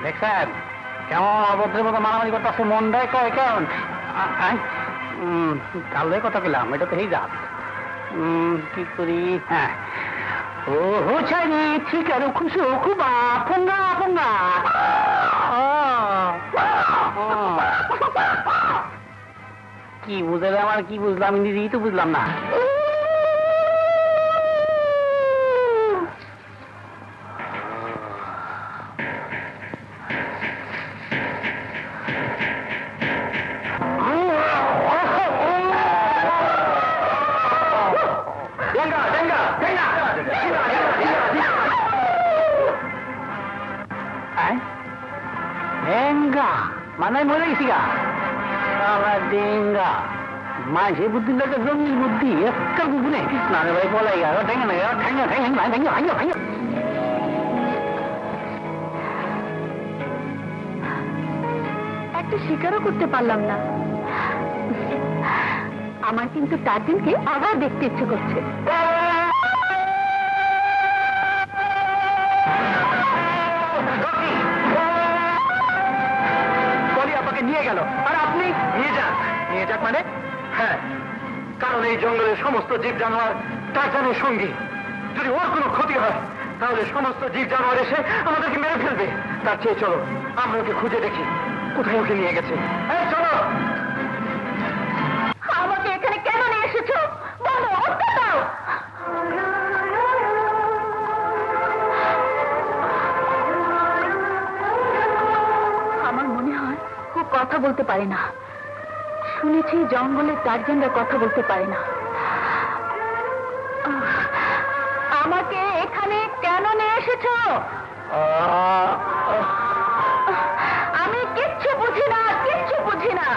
দেখছেন কেমন অভদ্রের মতো মারামারি করতেছে, মন দেয় কয় কেমন। কালো কথা পেলাম, এটা তো এই যাত কি করি। হ্যাঁ ও চাইনি ঠিক আছে, খুশি খুবা ফোঙ্গা ফোঙ্গা। কি বুঝলে আমার, কি বুঝলাম নিজেই তো বুঝলাম না। মানে মরে গেছি গা ডেঙ্গা মাঝে বুদ্ধি লাগে, জমির বুদ্ধি একটা বুঝলে না রে ভাই, বলাই গা ঠেঙ্গা না ঠেঙ্গা ঠেঙ্গা ঠেঙ্গা ভাঙো ভাঙো। একটা স্বীকারও করতে পারলাম না। আমার কিন্তু টার্জেনকে আবার দেখতে ইচ্ছে করছে। নিয়ে গেল আর আপনি নিয়ে যান। নিয়ে যাক মানে? হ্যাঁ, কারণ এই জঙ্গলের সমস্ত জীব জানোয়ার টার্জানের সঙ্গী। যদি ওর কোনো ক্ষতি হয় তাহলে সমস্ত জীব জানোয়ার এসে আমাদেরকে মেরে ফেলবে। তার চেয়ে চলো আমরা ওকে খুঁজে দেখি কোথায় ওকে নিয়ে গেছে। এই চলো। আমাকে এখানে কেন নিয়ে এসেছো বলো, উত্তর দাও। আমার মনে হয় ও কথা বলতে পারে না। শুনেছি জঙ্গলের টার্জানরা কথা বলতে পারে না। আমাকে এখানে কেন নিয়ে এসেছো? আমি কিচ্ছু বুঝি না, কিচ্ছু বুঝি না।